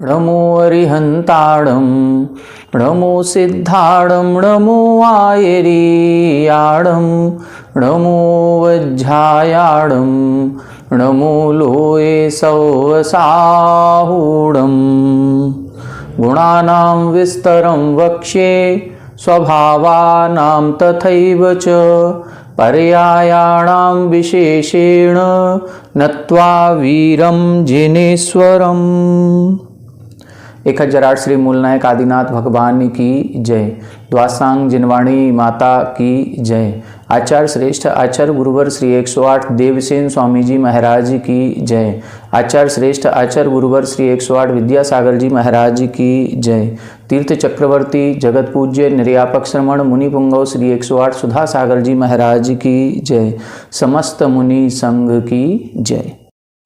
नमो अरिहंताणं नमो सिद्धाणं नमो आयरीयाणं नमो वज्झायाणं नमो लोये सौवसाहूणं गुणानां विस्तरं वक्ष्ये स्वभावानां तथैव च पर्यायाणां विशेषेण नत्वा वीरं जिनेश्वरम्। 1008 श्री मूलनायक आदिनाथ भगवान की जय। द्वासांग जिनवाणी माता की जय। आचार्य श्रेष्ठ आचार्य गुरुवर श्री 108 देवसेन स्वामी जी महाराज की जय। आचार्य श्रेष्ठ आचार्य गुरुवर श्री 108 विद्यासागर जी महाराज की जय। तीर्थ चक्रवर्ती जगत पूज्य निर्यापक श्रमण मुनि पुंगव श्री 108 सुधा सागर जी महाराज की जय। समस्त मुनि संघ की जय।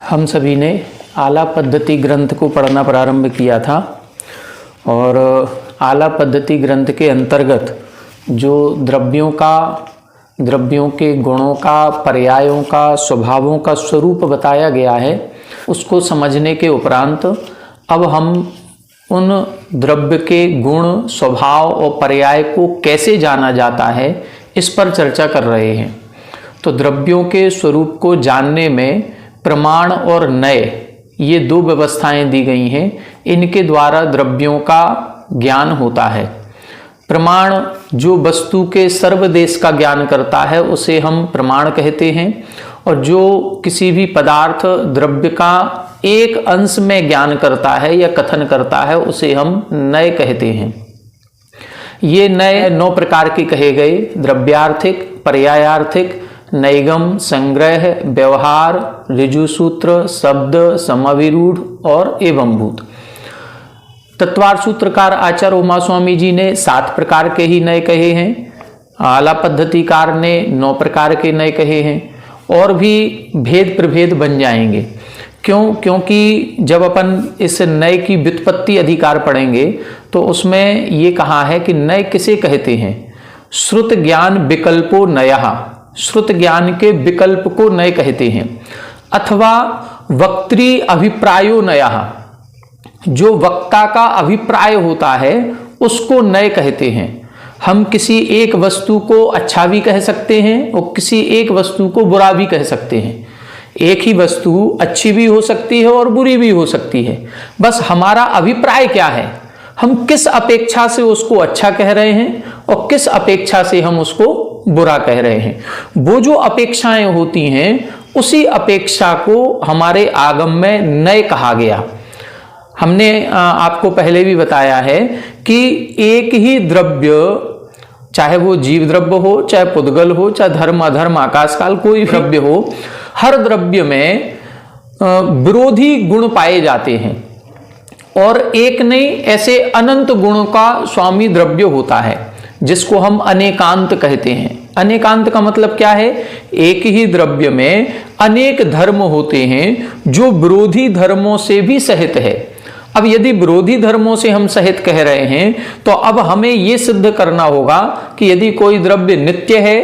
हम सभी ने आला पद्धति ग्रंथ को पढ़ना प्रारंभ किया था और आला पद्धति ग्रंथ के अंतर्गत जो द्रव्यों के गुणों का, पर्यायों का, स्वभावों का स्वरूप बताया गया है, उसको समझने के उपरांत अब हम उन द्रव्य के गुण, स्वभाव और पर्याय को कैसे जाना जाता है इस पर चर्चा कर रहे हैं। तो द्रव्यों के स्वरूप को जानने में प्रमाण और नय ये दो व्यवस्थाएं दी गई हैं। इनके द्वारा द्रव्यों का ज्ञान होता है। प्रमाण जो वस्तु के सर्वदेश का ज्ञान करता है उसे हम प्रमाण कहते हैं, और जो किसी भी पदार्थ द्रव्य का एक अंश में ज्ञान करता है या कथन करता है उसे हम नय कहते हैं। ये नय 9 प्रकार के कहे गए: द्रव्यार्थिक, पर्यायार्थिक, नैगम, संग्रह, व्यवहार, ऋजुसूत्र, शब्द, समविरूढ़ और एवंभूत। तत्वार्थ सूत्रकार आचार्य उमा स्वामी जी ने 7 प्रकार के ही नय कहे हैं। आला पद्धतिकार ने 9 प्रकार के नय कहे हैं, और भी भेद प्रभेद बन जाएंगे। क्योंकि जब अपन इस नय की व्युत्पत्ति अधिकार पढ़ेंगे तो उसमें ये कहा है कि नय किसे कहते हैं। श्रुत ज्ञान विकल्पो नयः, श्रुत ज्ञान के विकल्प को नय कहते हैं। अथवा वक्त्री अभिप्रायो नयः, जो वक्ता का अभिप्राय होता है उसको नय कहते हैं। हम किसी एक वस्तु को अच्छा भी कह सकते हैं और किसी एक वस्तु को बुरा भी कह सकते हैं। एक ही वस्तु अच्छी भी हो सकती है और बुरी भी हो सकती है। बस हमारा अभिप्राय क्या है, हम किस अपेक्षा से उसको अच्छा कह रहे हैं और किस अपेक्षा से हम उसको बुरा कह रहे हैं। वो जो अपेक्षाएं होती हैं उसी अपेक्षा को हमारे आगम में नय कहा गया। हमने आपको पहले भी बताया है कि एक ही द्रव्य, चाहे वो जीव द्रव्य हो, चाहे पुद्गल हो, चाहे धर्म अधर्म आकाश काल कोई द्रव्य हो, हर द्रव्य में विरोधी गुण पाए जाते हैं, और एक नहीं ऐसे अनंत गुणों का स्वामी द्रव्य होता है जिसको हम अनेकांत कहते हैं। अनेकांत का मतलब क्या है? एक ही द्रव्य में अनेक धर्म होते हैं जो विरोधी धर्मों से भी सहित है। अब यदि विरोधी धर्मों से हम सहित कह रहे हैं तो अब हमें यह सिद्ध करना होगा कि यदि कोई द्रव्य नित्य है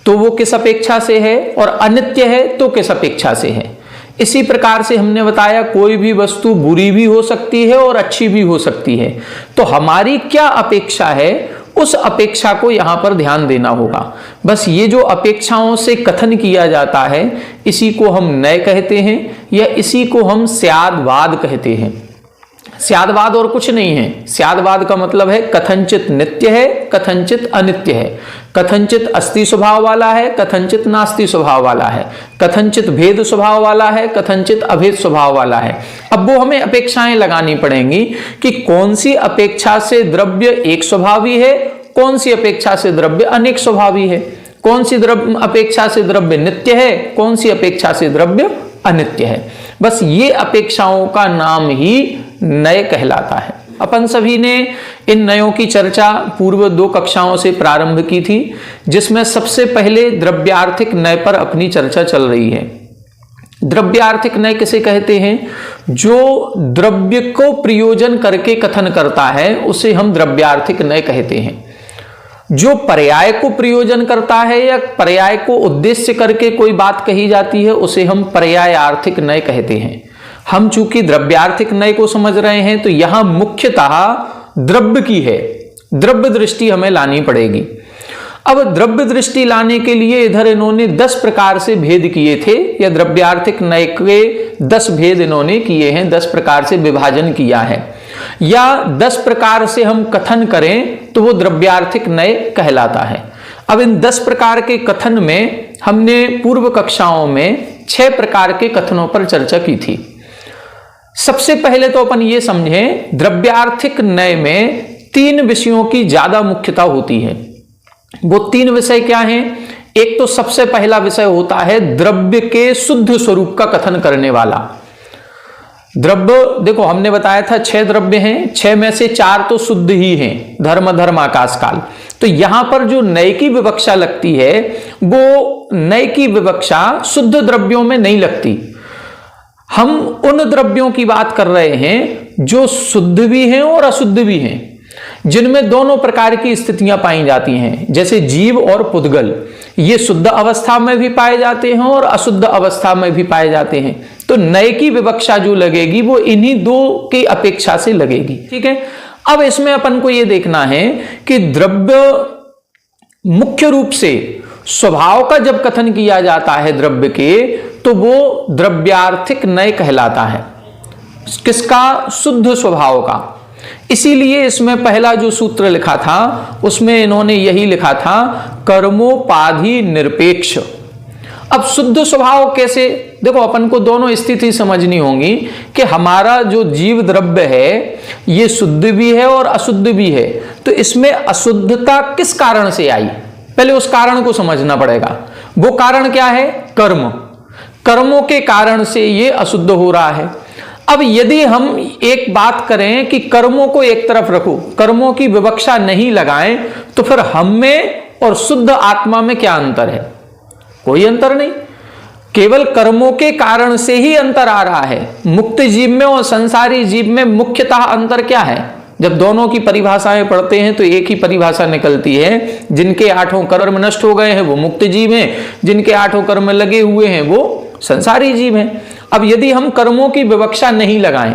तो वो किस अपेक्षा से है, और अनित्य है तो किस अपेक्षा से है। इसी प्रकार से हमने बताया कोई भी वस्तु बुरी भी हो सकती है और अच्छी भी हो सकती है। तो हमारी क्या अपेक्षा है उस अपेक्षा को यहां पर ध्यान देना होगा। बस ये जो अपेक्षाओं से कथन किया जाता है इसी को हम नय कहते हैं, या इसी को हम स्यादवाद कहते हैं। स्यादवाद और कुछ नहीं है। स्यादवाद का मतलब है कथनचित नित्य है, कथनचित अनित्य है, कथनचित अस्ति स्वभाव वाला है, कथनचित नास्ति स्वभाव वाला है, कथनचित भेद स्वभाव वाला है, कथनचित अभेद स्वभाव वाला है। अब वो हमें अपेक्षाएं लगानी पड़ेंगी कि कौन सी अपेक्षा से द्रव्य एक स्वभावी है, कौन सी अपेक्षा से द्रव्य अनेक स्वभावी है, कौन सी अपेक्षा से द्रव्य नित्य है, कौन सी अपेक्षा से द्रव्य अनित्य है। बस ये अपेक्षाओं का नाम ही नय कहलाता है। अपन सभी ने इन नयों की चर्चा पूर्व 2 कक्षाओं से प्रारंभ की थी, जिसमें सबसे पहले द्रव्यार्थिक नय पर अपनी चर्चा चल रही है। द्रव्यार्थिक नय किसे कहते हैं? जो द्रव्य को प्रयोजन करके कथन करता है उसे हम द्रव्यार्थिक नय कहते हैं। जो पर्याय को प्रयोजन करता है या पर्याय को उद्देश्य करके कोई बात कही जाती है उसे हम पर्यायार्थिक नय कहते हैं। हम चूंकि द्रव्यार्थिक नय को समझ रहे हैं तो यहां मुख्यतः द्रव्य की है, द्रव्य दृष्टि हमें लानी पड़ेगी। अब द्रव्य दृष्टि लाने के लिए इधर इन्होंने 10 प्रकार से भेद किए थे, या द्रव्यार्थिक नय के 10 भेद इन्होंने किए हैं, 10 प्रकार से विभाजन किया है, या 10 प्रकार से हम कथन करें तो वो द्रव्यार्थिक नय कहलाता है। अब इन 10 प्रकार के कथन में हमने पूर्व कक्षाओं में 6 प्रकार के कथनों पर चर्चा की थी। सबसे पहले तो अपन ये समझें, द्रव्यार्थिक नय में 3 विषयों की ज्यादा मुख्यता होती है। वो 3 विषय क्या हैं? एक तो सबसे पहला विषय होता है द्रव्य के शुद्ध स्वरूप का कथन करने वाला। द्रव्य, देखो हमने बताया था 6 द्रव्य हैं, 6 में से 4 तो शुद्ध ही हैं, धर्म आकाश काल। तो यहां पर जो नय की विवक्षा लगती है वो नय की विवक्षा शुद्ध द्रव्यों में नहीं लगती। हम उन द्रव्यों की बात कर रहे हैं जो शुद्ध भी हैं और अशुद्ध भी हैं, जिनमें दोनों प्रकार की स्थितियां पाई जाती हैं, जैसे जीव और पुद्गल। ये शुद्ध अवस्था में भी पाए जाते हैं और अशुद्ध अवस्था में भी पाए जाते हैं। तो नय की विवक्षा जो लगेगी वो इन्हीं 2 की अपेक्षा से लगेगी। ठीक है, अब इसमें अपन को ये देखना है कि द्रव्य मुख्य रूप से स्वभाव का जब कथन किया जाता है द्रव्य के, तो वो द्रव्यार्थिक नय कहलाता है। किसका? शुद्ध स्वभाव का। इसीलिए इसमें पहला जो सूत्र लिखा था उसमें इन्होंने यही लिखा था, कर्मोपाधि निरपेक्ष। अब शुद्ध स्वभाव कैसे? देखो अपन को दोनों स्थिति समझनी होगी कि हमारा जो जीव द्रव्य है ये शुद्ध भी है और अशुद्ध भी है। तो इसमें अशुद्धता किस कारण से आई, पहले उस कारण को समझना पड़ेगा। वो कारण क्या है? कर्म। कर्मों के कारण से ये अशुद्ध हो रहा है। अब यदि हम एक बात करें कि कर्मों को एक तरफ रखो, कर्मों की विवक्षा नहीं लगाएं, तो फिर हम में और शुद्ध आत्मा में क्या अंतर है? कोई अंतर नहीं। केवल कर्मों के कारण से ही अंतर आ रहा है। मुक्त जीव में और संसारी जीव में मुख्यतः अंतर क्या है? जब दोनों की परिभाषाएं पढ़ते हैं तो एक ही परिभाषा निकलती है, जिनके 8 कर्म नष्ट हो गए हैं वो मुक्त जीव हैं, जिनके 8 कर्म लगे हुए हैं वो संसारी जीव हैं। अब यदि हम कर्मों की विवक्षा नहीं लगाएं,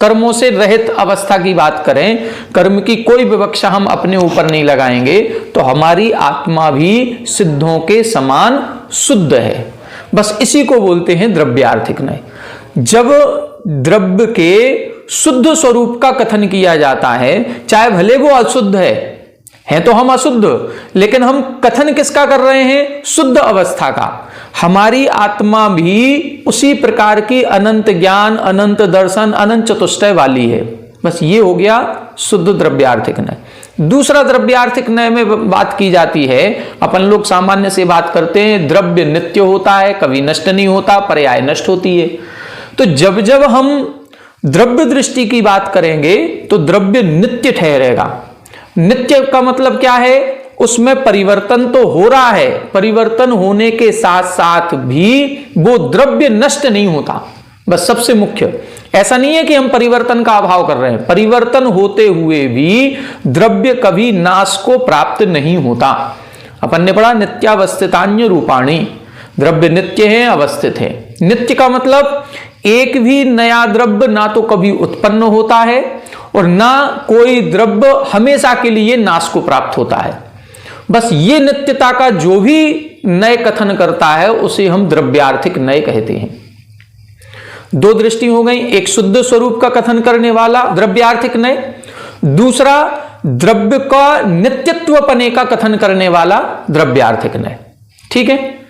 कर्मों से रहित अवस्था की बात करें, कर्म की कोई विवक्षा हम अपने ऊपर नहीं लगाएंगे, तो हमारी आत्मा भी सिद्धों के समान शुद्ध है। बस इसी को बोलते हैं द्रव्यार्थिक नय। जब द्रव्य के शुद्ध स्वरूप का कथन किया जाता है, चाहे भले वो अशुद्ध है तो हम अशुद्ध, लेकिन हम कथन किसका कर रहे हैं? शुद्ध अवस्था का। हमारी आत्मा भी उसी प्रकार की अनंत ज्ञान, अनंत दर्शन, अनंत चतुष्टय वाली है। बस ये हो गया शुद्ध द्रव्यार्थिक नय। दूसरा द्रव्यार्थिक नय में बात की जाती है, अपन लोग सामान्य से बात करते हैं द्रव्य नित्य होता है, कभी नष्ट नहीं होता, पर्याय नष्ट होती है। तो जब जब हम द्रव्य दृष्टि की बात करेंगे तो द्रव्य नित्य ठहरेगा। नित्य का मतलब क्या है? उसमें परिवर्तन तो हो रहा है, परिवर्तन होने के साथ साथ भी वो द्रव्य नष्ट नहीं होता। बस सबसे मुख्य ऐसा नहीं है कि हम परिवर्तन का अभाव कर रहे हैं, परिवर्तन होते हुए भी द्रव्य कभी नाश को प्राप्त नहीं होता। अपन ने पढ़ा नित्यावस्थितान्य रूपाणी, द्रव्य नित्य है, अवस्थित है। नित्य का मतलब एक भी नया द्रव्य ना तो कभी उत्पन्न होता है और ना कोई द्रव्य हमेशा के लिए नाश को प्राप्त होता है। बस ये नित्यता का जो भी नय कथन करता है उसे हम द्रव्यार्थिक नय कहते हैं। 2 दृष्टि हो गई, एक शुद्ध स्वरूप का कथन करने वाला द्रव्यार्थिक नय, दूसरा द्रव्य का नित्यत्वपने का कथन करने वाला द्रव्यार्थिक नय। ठीक है,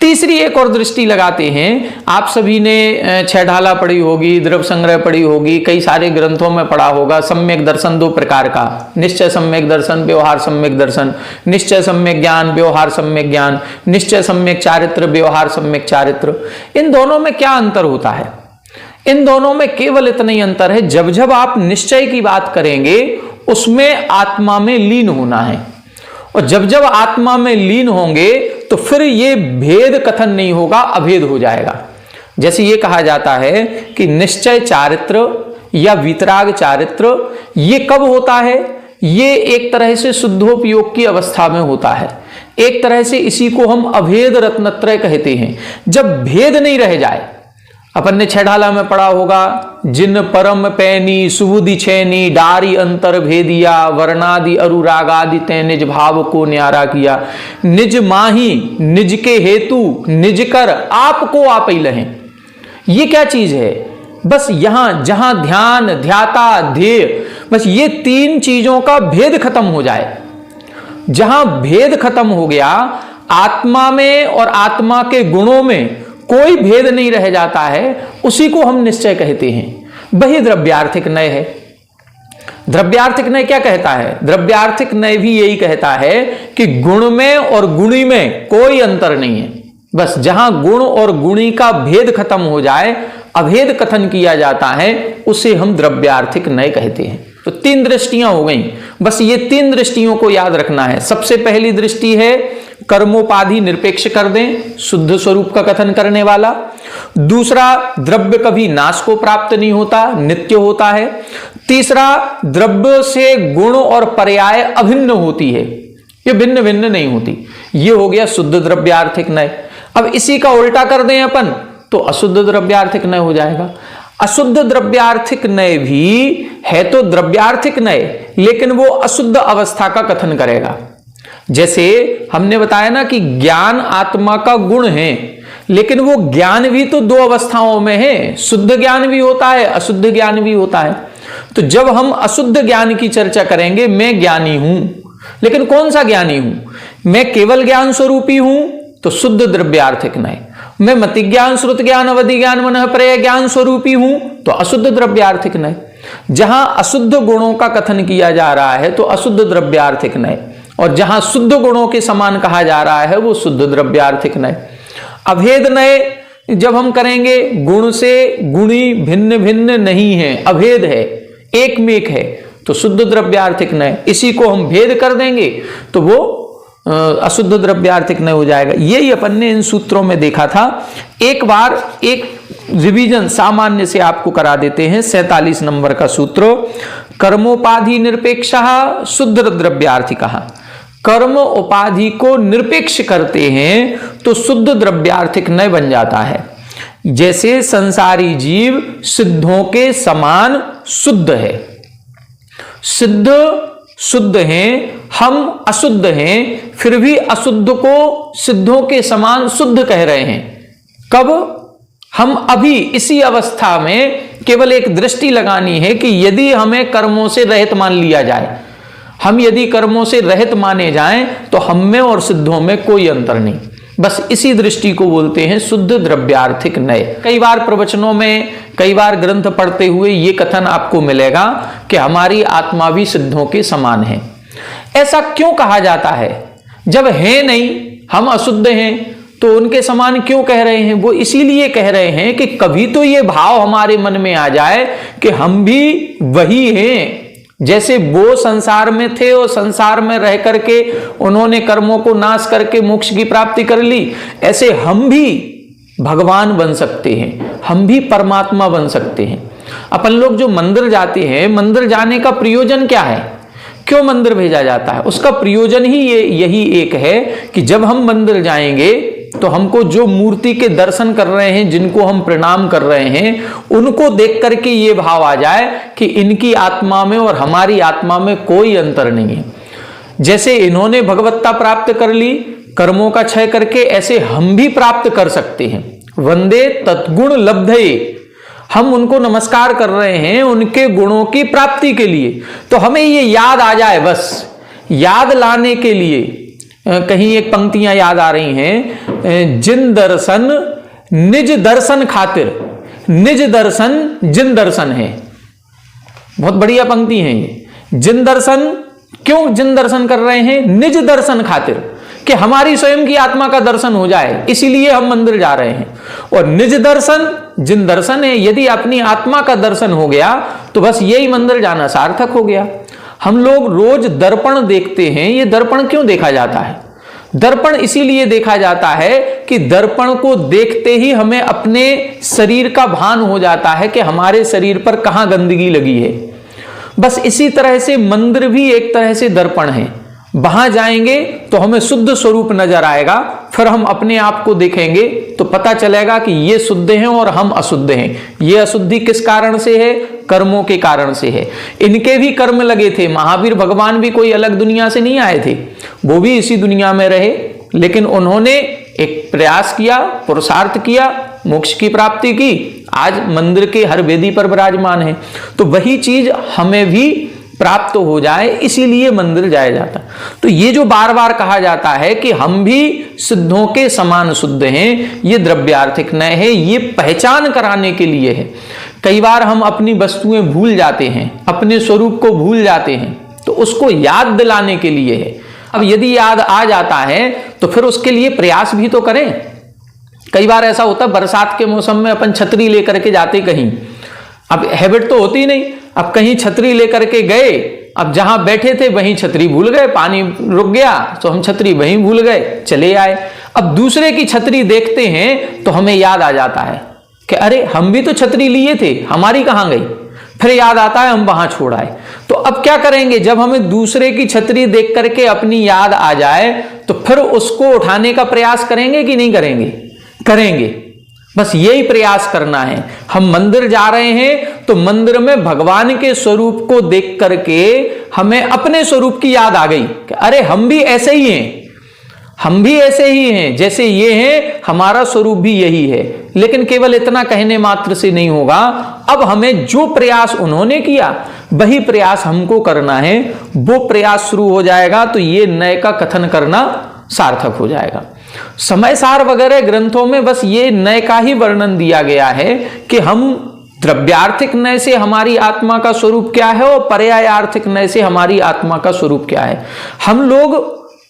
तीसरी एक और दृष्टि लगाते हैं। आप सभी ने 6 ढाला पढ़ी होगी, द्रव्य संग्रह पढ़ी होगी, कई सारे ग्रंथों में पढ़ा होगा। सम्यक दर्शन 2 प्रकार का, निश्चय सम्यक दर्शन, व्यवहार सम्यक दर्शन। निश्चय सम्यक ज्ञान, व्यवहार सम्यक ज्ञान, निश्चय सम्यक चारित्र, व्यवहार सम्यक चारित्र। इन दोनों में क्या अंतर होता है? इन दोनों में केवल इतना ही अंतर है, जब जब आप निश्चय की बात करेंगे उसमें आत्मा में लीन होना है, और जब जब आत्मा में लीन होंगे तो फिर ये भेद कथन नहीं होगा, अभेद हो जाएगा। जैसे ये कहा जाता है कि निश्चय चारित्र या वीतराग चारित्र, ये कब होता है? ये एक तरह से शुद्धोपयोग की अवस्था में होता है। एक तरह से इसी को हम अभेद रत्नत्रय कहते हैं। जब भेद नहीं रह जाए, अपन ने छेढ़ाला में पढ़ा होगा, जिन परम पैनी सुबुधि छैनी डारी अंतर भेदिया वर्णादि अनुरागादि तै निज भाव को न्यारा किया। निज माही निज के हेतु निज कर आपको आप ही लहें। ये क्या चीज है? बस यहां जहां ध्यान ध्याता ध्येय, बस ये तीन चीजों का भेद खत्म हो जाए। जहां भेद खत्म हो गया, आत्मा में और आत्मा के गुणों में कोई भेद नहीं रह जाता है, उसी को हम निश्चय कहते हैं। वही द्रव्यार्थिक नय है। द्रव्यार्थिक नय क्या कहता है? द्रव्यार्थिक नय भी यही कहता है कि गुण में और गुणी में कोई अंतर नहीं है। बस जहां गुण और गुणी का भेद खत्म हो जाए, अभेद कथन किया जाता है, उसे हम द्रव्यार्थिक नय कहते हैं। तो तीन दृष्टियां हो गई, बस ये तीन दृष्टियों को याद रखना है। सबसे पहली दृष्टि है कर्मोपाधि निरपेक्ष कर दें, शुद्ध स्वरूप का कथन करने वाला। दूसरा, द्रव्य कभी नाश को प्राप्त नहीं होता, नित्य होता है। तीसरा, द्रव्य से गुण और पर्याय अभिन्न होती है, ये भिन्न भिन्न नहीं होती। ये हो गया शुद्ध द्रव्यार्थिक नय। अब इसी का उल्टा कर दें अपन तो अशुद्ध द्रव्यार्थिक नय हो जाएगा। अशुद्ध द्रव्यार्थिक नय भी है तो द्रव्यार्थिक नय, लेकिन वो अशुद्ध अवस्था का कथन करेगा। जैसे हमने बताया ना कि ज्ञान आत्मा का गुण है, लेकिन वो ज्ञान भी तो दो अवस्थाओं में है, शुद्ध ज्ञान भी होता है, अशुद्ध ज्ञान भी होता है। तो जब हम अशुद्ध ज्ञान की चर्चा करेंगे, मैं ज्ञानी हूं, लेकिन कौन सा ज्ञानी हूं? मैं केवल ज्ञान स्वरूपी हूं तो शुद्ध द्रव्यार्थिक नय। मैं मति ज्ञान श्रुत ज्ञान अवधि ज्ञान मनः प्रत्यय ज्ञान स्वरूपी हूं तो अशुद्ध द्रव्यार्थिक नय। जहां अशुद्ध गुणों का कथन किया जा रहा है तो अशुद्ध द्रव्यार्थिक नय, और जहां शुद्ध गुणों के समान कहा जा रहा है वो शुद्ध द्रव्यार्थिक नय। अभेद नय जब हम करेंगे, गुण से गुणी भिन्न भिन्न नहीं है, अभेद है, एक में एक है, तो शुद्ध द्रव्यार्थिक नय। इसी को हम भेद कर देंगे तो वो अशुद्ध द्रव्यार्थिक नय हो जाएगा। यही अपन ने इन सूत्रों में देखा था। एक बार एक रिवीजन सामान्य से आपको करा देते हैं। 47 नंबर का सूत्र, कर्मोपाधि निरपेक्षः शुद्ध द्रव्यार्थिकः। कर्म उपाधि को निरपेक्ष करते हैं तो शुद्ध द्रव्यार्थिक नय बन जाता है। जैसे संसारी जीव सिद्धों के समान शुद्ध है, सिद्ध शुद्ध हैं, हम अशुद्ध हैं, फिर भी अशुद्ध को सिद्धों के समान शुद्ध कह रहे हैं। कब? हम अभी इसी अवस्था में केवल एक दृष्टि लगानी है कि यदि हमें कर्मों से रहित मान लिया जाए, हम यदि कर्मों से रहित माने जाएं तो हम में और सिद्धों में कोई अंतर नहीं। बस इसी दृष्टि को बोलते हैं शुद्ध द्रव्यार्थिक नय। कई बार प्रवचनों में, कई बार ग्रंथ पढ़ते हुए ये कथन आपको मिलेगा कि हमारी आत्मा भी सिद्धों के समान है। ऐसा क्यों कहा जाता है? जब है नहीं, हम अशुद्ध हैं, तो उनके समान क्यों कह रहे हैं? वो इसीलिए कह रहे हैं कि कभी तो ये भाव हमारे मन में आ जाए कि हम भी वही हैं। जैसे वो संसार में थे और संसार में रह करके उन्होंने कर्मों को नाश करके मोक्ष की प्राप्ति कर ली, ऐसे हम भी भगवान बन सकते हैं, हम भी परमात्मा बन सकते हैं। अपन लोग जो मंदिर जाते हैं, मंदिर जाने का प्रयोजन क्या है? क्यों मंदिर भेजा जाता है? उसका प्रयोजन ही यही एक है कि जब हम मंदिर जाएंगे तो हमको जो मूर्ति के दर्शन कर रहे हैं, जिनको हम प्रणाम कर रहे हैं, उनको देख करके ये भाव आ जाए कि इनकी आत्मा में और हमारी आत्मा में कोई अंतर नहीं है। जैसे इन्होंने भगवत्ता प्राप्त कर ली कर्मों का क्षय करके, ऐसे हम भी प्राप्त कर सकते हैं। वंदे तत्गुण लब्धये, हम उनको नमस्कार कर रहे हैं उनके गुणों की प्राप्ति के लिए। तो हमें ये याद आ जाए, बस याद लाने के लिए कहीं एक पंक्तियां याद आ रही हैं, जिन दर्शन निज दर्शन खातिर, निज दर्शन जिन दर्शन है। बहुत बढ़िया पंक्ति है ये। जिन दर्शन, क्यों जिन दर्शन कर रहे हैं? निज दर्शन खातिर, कि हमारी स्वयं की आत्मा का दर्शन हो जाए, इसीलिए हम मंदिर जा रहे हैं। और निज दर्शन जिन दर्शन है, यदि अपनी आत्मा का दर्शन हो गया तो बस यही मंदिर जाना सार्थक हो गया। हम लोग रोज दर्पण देखते हैं, ये दर्पण क्यों देखा जाता है? दर्पण इसीलिए देखा जाता है कि दर्पण को देखते ही हमें अपने शरीर का भान हो जाता है कि हमारे शरीर पर कहां गंदगी लगी है। बस इसी तरह से मंदिर भी एक तरह से दर्पण है। वहां जाएंगे तो हमें शुद्ध स्वरूप नजर आएगा, फिर हम अपने आप को देखेंगे तो पता चलेगा कि ये शुद्ध हैं और हम अशुद्ध हैं। ये अशुद्धि किस कारण से है? कर्मों के कारण से है। इनके भी कर्म लगे थे, महावीर भगवान भी कोई अलग दुनिया से नहीं आए थे, वो भी इसी दुनिया में रहे, लेकिन उन्होंने एक प्रयास किया, पुरुषार्थ किया, मोक्ष की प्राप्ति की, आज मंदिर के हर वेदी पर विराजमान है। तो वही चीज हमें भी प्राप्त हो जाए, इसीलिए मंदिर जाया जाता। तो ये जो बार बार कहा जाता है कि हम भी सिद्धों के समान शुद्ध हैं, ये द्रव्यार्थिक न है, ये पहचान कराने के लिए है। कई बार हम अपनी वस्तुएं भूल जाते हैं, अपने स्वरूप को भूल जाते हैं, तो उसको याद दिलाने के लिए है। अब यदि याद आ जाता है तो फिर उसके लिए प्रयास भी तो करें। कई बार ऐसा होता है बरसात के मौसम में अपन छतरी लेकर के जाते कहीं, अब हैबिट तो होती नहीं, अब कहीं छतरी लेकर के गए, अब जहां बैठे थे वहीं छतरी भूल गए, पानी रुक गया तो हम छतरी वहीं भूल गए, चले आए। अब दूसरे की छतरी देखते हैं तो हमें याद आ जाता है कि अरे हम भी तो छतरी लिए थे, हमारी कहां गई? फिर याद आता है हम वहां छोड़ आए। तो अब क्या करेंगे? जब हमें दूसरे की छतरी देख करके अपनी याद आ जाए तो फिर उसको उठाने का प्रयास करेंगे कि नहीं करेंगे? करेंगे। बस यही प्रयास करना है। हम मंदिर जा रहे हैं तो मंदिर में भगवान के स्वरूप को देख करके हमें अपने स्वरूप की याद आ गई कि अरे हम भी ऐसे ही हैं, हम भी ऐसे ही हैं, जैसे ये हैं, हमारा स्वरूप भी यही है। लेकिन केवल इतना कहने मात्र से नहीं होगा, अब हमें जो प्रयास उन्होंने किया वही प्रयास हमको करना है। वो प्रयास शुरू हो जाएगा तो ये नए का कथन करना सार्थक हो जाएगा। समय सार वगैरह ग्रंथों में बस ये नए का ही वर्णन दिया गया है कि हम द्रव्यार्थिक नय से हमारी आत्मा का स्वरूप क्या है और पर्याय आर्थिक नय से हमारी आत्मा का स्वरूप क्या है। हम लोग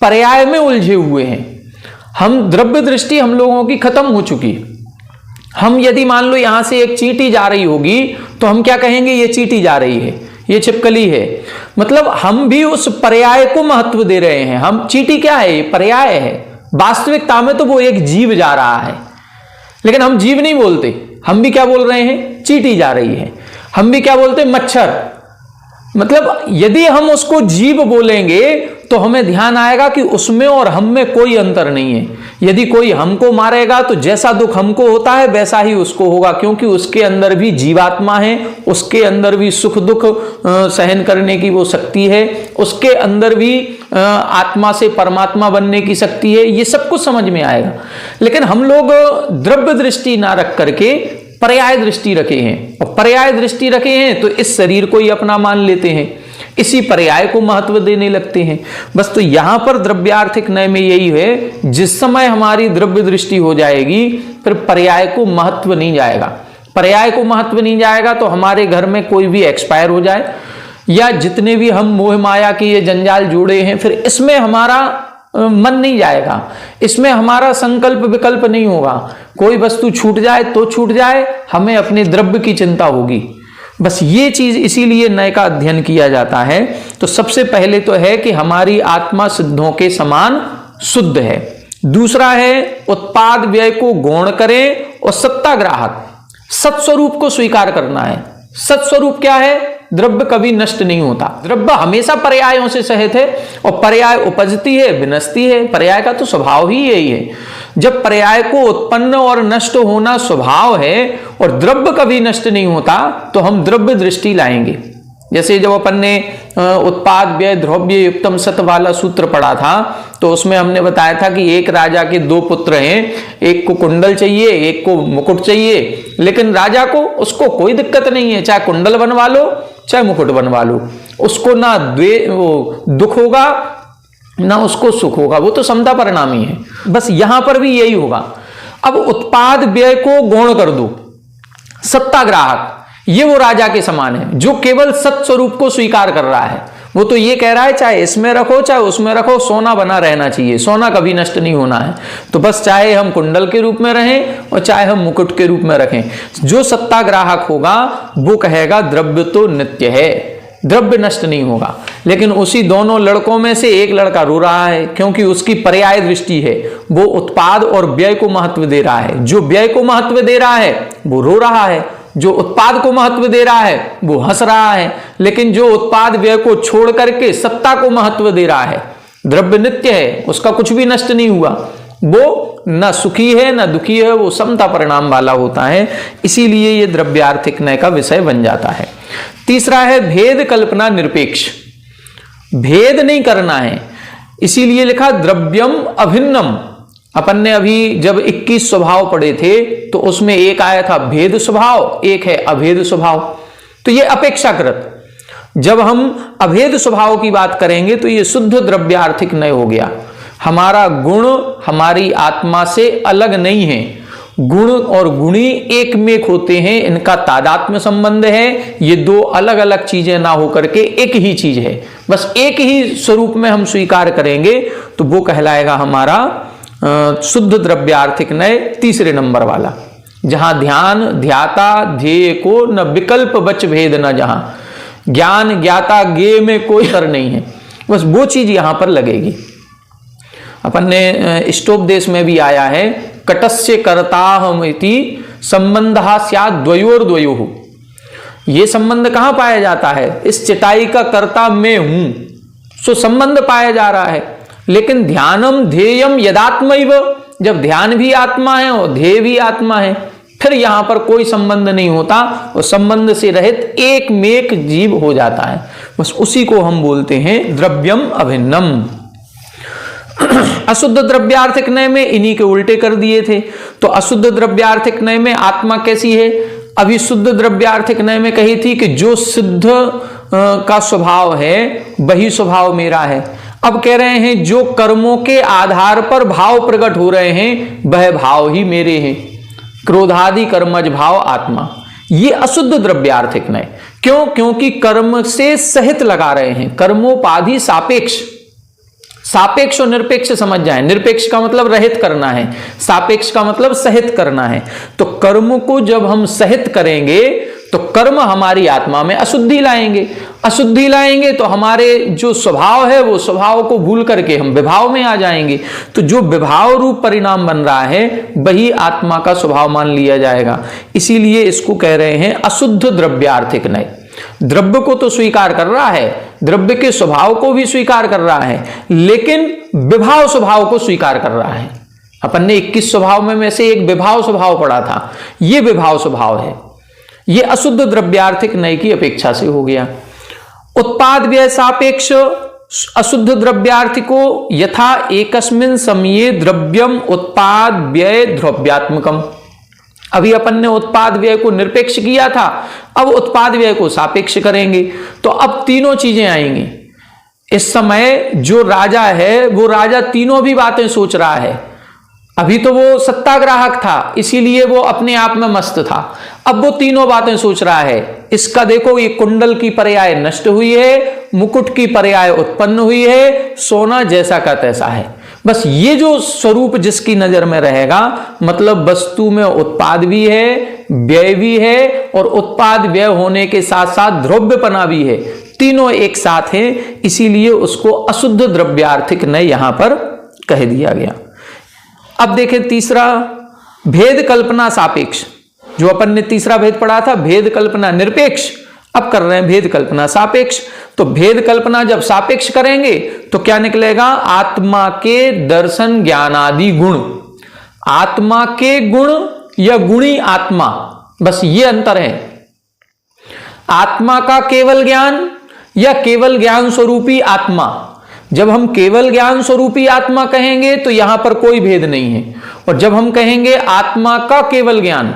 पर्याय में उलझे हुए हैं। हम द्रव्य दृष्टि हम लोगों की खत्म हो चुकी। हम यदि मान लो यहां से एक चींटी जा रही होगी तो हम क्या कहेंगे? ये चींटी जा रही है, ये छिपकली है। मतलब हम भी उस पर्याय को महत्व दे रहे हैं। हम चींटी क्या है? ये पर्याय है। वास्तविकता में तो वो एक जीव जा रहा है, लेकिन हम जीव नहीं बोलते। हम भी क्या बोल रहे हैं? चींटी जा रही है। हम भी क्या बोलते हैं? मच्छर। मतलब यदि हम उसको जीव बोलेंगे तो हमें ध्यान आएगा कि उसमें और हम में कोई अंतर नहीं है। यदि कोई हमको मारेगा तो जैसा दुख हमको होता है वैसा ही उसको होगा, क्योंकि उसके अंदर भी जीवात्मा है, उसके अंदर भी सुख दुख सहन करने की वो शक्ति है, उसके अंदर भी आत्मा से परमात्मा बनने की शक्ति है। ये सब कुछ समझ में आएगा। लेकिन हम लोग द्रव्य दृष्टि ना रख करके पर्याय दृष्टि रखे हैं, और पर्याय दृष्टि रखे हैं तो इस शरीर को ही अपना मान लेते हैं, इसी पर्याय को महत्व देने लगते हैं। बस तो यहां पर द्रव्यार्थिक नय में यही है, जिस समय हमारी द्रव्य दृष्टि हो जाएगी फिर पर्याय को महत्व नहीं जाएगा। पर्याय को महत्व नहीं जाएगा तो हमारे घर में कोई भी एक्सपायर हो जाए, या जितने भी हम मोह माया के ये जंजाल जोड़े हैं, फिर इसमें हमारा मन नहीं जाएगा, इसमें हमारा संकल्प विकल्प नहीं होगा। कोई वस्तु छूट जाए तो छूट जाए, हमें अपने द्रव्य की चिंता होगी। बस ये चीज इसीलिए नय का अध्ययन किया जाता है। तो सबसे पहले तो है कि हमारी आत्मा सिद्धों के समान शुद्ध है। दूसरा है उत्पाद व्यय को गौण करें और सत्ताग्राहक सत्स्वरूप को स्वीकार करना है। सत्स्वरूप क्या है? द्रव्य कभी नष्ट नहीं होता। द्रव्य हमेशा पर्यायों से सहित है, और पर्याय उपजती है, विनष्टी है। पर्याय का तो स्वभाव ही यही है। जब पर्याय को उत्पन्न और नष्ट होना स्वभाव है और द्रव्य कभी नष्ट नहीं होता, तो हम द्रव्य दृष्टि लाएंगे। जैसे जब अपन ने उत्पाद व्यय द्रव्य युक्तम सत वाला सूत्र पढ़ा था, तो उसमें हमने बताया था कि एक राजा के दो पुत्र हैं, एक को कुंडल चाहिए, एक को मुकुट चाहिए। लेकिन राजा को, उसको कोई दिक्कत नहीं है, चाहे कुंडल बनवा लो चाहे मुकुट बनवा लो, उसको ना दुख होगा ना उसको सुख होगा, वो तो समता परिणामी है। बस यहां पर भी यही होगा। अब उत्पाद व्यय को गौण कर दो, सत्ताग्राहक, ये वो राजा के समान है जो केवल सत्स्वरूप को स्वीकार कर रहा है। वो तो ये कह रहा है चाहे इसमें रखो चाहे उसमें रखो, सोना बना रहना चाहिए, सोना कभी नष्ट नहीं होना है। तो बस चाहे हम कुंडल के रूप में रहें और चाहे हम मुकुट के रूप में रखें, जो सत्ताग्राहक होगा वो कहेगा द्रव्य तो नित्य है, द्रव्य नष्ट नहीं होगा। लेकिन उसी दोनों लड़कों में से एक लड़का रो रहा है, क्योंकि उसकी पर्याय दृष्टि है, वो उत्पाद और व्यय को महत्व दे रहा है। जो व्यय को महत्व दे रहा है वो रो रहा है, जो उत्पाद को महत्व दे रहा है वो हंस रहा है। लेकिन जो उत्पाद व्यय को छोड़ करके सत्ता को महत्व दे रहा है द्रव्य नित्य है, उसका कुछ भी नष्ट नहीं हुआ, वो न सुखी है न दुखी है, वो समता परिणाम वाला होता है, इसीलिए ये द्रव्यार्थिक नय का विषय बन जाता है। तीसरा है भेद कल्पना निरपेक्ष, भेद नहीं करना है, इसीलिए लिखा द्रव्यम अभिन्नम। अपन ने अभी जब 21 स्वभाव पढ़े थे तो उसमें एक आया था भेद स्वभाव, एक है अभेद स्वभाव। तो ये अपेक्षाकृत, जब हम अभेद स्वभाव की बात करेंगे तो ये शुद्ध द्रव्यार्थिक नय हो गया। हमारा गुण हमारी आत्मा से अलग नहीं है, गुण और गुणी एक में होते हैं, इनका तादात्म्य संबंध है, ये दो अलग अलग चीजें ना होकर के एक ही चीज है, बस एक ही स्वरूप में हम स्वीकार करेंगे तो वो कहलाएगा हमारा शुद्ध द्रव्यार्थिक नय, तीसरे नंबर वाला, जहां ध्यान ध्याता ध्येय को न विकल्प बच भेद न, जहां ज्ञान ज्ञाता ज्ञेय में कोई अंतर नहीं है, बस वो चीज यहां पर लगेगी। अपन ने स्टोपदेश में भी आया है, कटस्य कर्ताहमिति संबंधः स्यात् द्वयोर्द्वयोः। ये संबंध कहां पाया जाता है? इस चटाई का कर्ता मैं हूं, सो संबंध पाया जा रहा है। लेकिन ध्यानम ध्येयम यदात्मैव, जब ध्यान भी आत्मा है और ध्येय भी आत्मा है, फिर यहां पर कोई संबंध नहीं होता और संबंध से रहित एक मेक जीव हो जाता है, बस उसी को हम बोलते हैं द्रव्यम अभिन्नम। अशुद्ध द्रव्यार्थिक नय में इन्हीं के उल्टे कर दिए थे। तो अशुद्ध द्रव्यार्थिक नय में आत्मा कैसी है? अभी शुद्ध द्रव्यार्थिक नय में कही थी कि जो सिद्ध का स्वभाव है वही स्वभाव मेरा है। अब कह रहे हैं जो कर्मों के आधार पर भाव प्रकट हो रहे हैं वह भाव ही मेरे हैं, क्रोधादि कर्मज भाव आत्मा। ये अशुद्ध द्रव्यार्थिक नय। क्यों? क्योंकि कर्म से सहित लगा रहे हैं, कर्मोपाधि सापेक्ष। सापेक्ष और निरपेक्ष समझ जाए, निरपेक्ष का मतलब रहित करना है, सापेक्ष का मतलब सहित करना है। तो कर्म को जब हम सहित करेंगे तो कर्म हमारी आत्मा में अशुद्धि लाएंगे, अशुद्धि लाएंगे तो हमारे जो स्वभाव है वो स्वभाव को भूल करके हम विभाव में आ जाएंगे। तो जो विभाव रूप परिणाम बन रहा है वही आत्मा का स्वभाव मान लिया जाएगा। इसीलिए इसको कह रहे हैं अशुद्ध द्रव्यार्थिक नय। द्रव्य को तो स्वीकार कर रहा है, द्रव्य के स्वभाव को भी स्वीकार कर रहा है, लेकिन विभाव स्वभाव को स्वीकार कर रहा है। अपन ने 21 स्वभाव में से एक विभाव स्वभाव पढ़ा था, यह विभाव स्वभाव है। यह अशुद्ध द्रव्यार्थिक नय की अपेक्षा से हो गया। उत्पाद व्यय सापेक्ष अशुद्ध द्रव्यार्थिको यथा एकस्मिन् समये द्रव्यम उत्पाद व्यय द्रव्यात्मकम। अभी अपन ने उत्पाद व्यय को निरपेक्ष किया था, अब उत्पाद व्यय को सापेक्ष करेंगे। तो अब तीनों चीजें आएंगी। इस समय जो राजा है वो राजा तीनों भी बातें सोच रहा है। अभी तो वो सत्ताग्राहक था, इसीलिए वो अपने आप में मस्त था। अब वो तीनों बातें सोच रहा है। इसका देखो, ये कुंडल की पर्याय नष्ट हुई है, मुकुट की पर्याय उत्पन्न हुई है, सोना जैसा का तैसा है। बस ये जो स्वरूप जिसकी नजर में रहेगा, मतलब वस्तु में उत्पाद भी है, व्यय भी है, और उत्पाद व्यय होने के साथ साथ द्रव्यपना भी है, तीनों एक साथ है। इसीलिए उसको अशुद्ध द्रव्यार्थिक नय यहां पर कह दिया गया। अब देखें तीसरा, भेद कल्पना सापेक्ष। जो अपन ने तीसरा भेद पढ़ा था, भेद कल्पना निरपेक्ष, अब कर रहे हैं भेद कल्पना सापेक्ष। तो भेद कल्पना जब सापेक्ष करेंगे तो क्या निकलेगा? आत्मा के दर्शन ज्ञानादि गुण, आत्मा के गुण या गुणी आत्मा, बस ये अंतर है। आत्मा का केवल ज्ञान या केवल ज्ञान स्वरूपी आत्मा। जब हम केवल ज्ञान स्वरूपी आत्मा कहेंगे तो यहां पर कोई भेद नहीं है, और जब हम कहेंगे आत्मा का केवल ज्ञान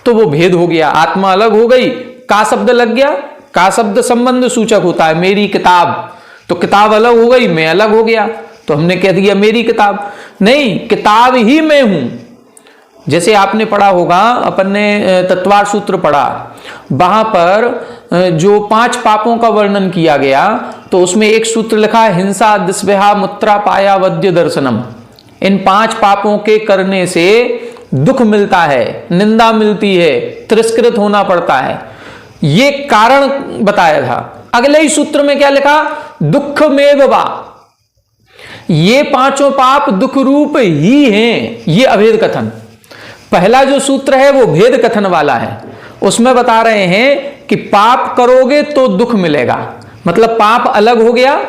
तो वो भेद हो गया, आत्मा अलग हो गई। का शब्द लग गया, का शब्द संबंध सूचक होता है। मेरी किताब, तो किताब अलग हो गई, मैं अलग हो गया, तो हमने कह दिया मेरी किताब। नहीं, किताब ही मैं हूं। जैसे आपने पढ़ा होगा, अपन ने तत्वार सूत्र पढ़ा, वहां पर जो 5 पापों का वर्णन किया गया तो उसमें एक सूत्र लिखा है, हिंसा दिस्वेहा मुत्रा पाया वद्य दर्शनम। इन 5 पापों के करने से दुख मिलता है, निंदा मिलती है, तिरस्कृत होना पड़ता है, ये कारण बताया था। अगले ही सूत्र में क्या लिखा? दुख में वा, ये 5 पाप दुख रूप ही हैं। ये अभेद कथन। पहला जो सूत्र है वो भेद कथन वाला है, उसमें बता रहे हैं कि पाप करोगे तो दुख मिलेगा, मतलब पाप अलग हो गया,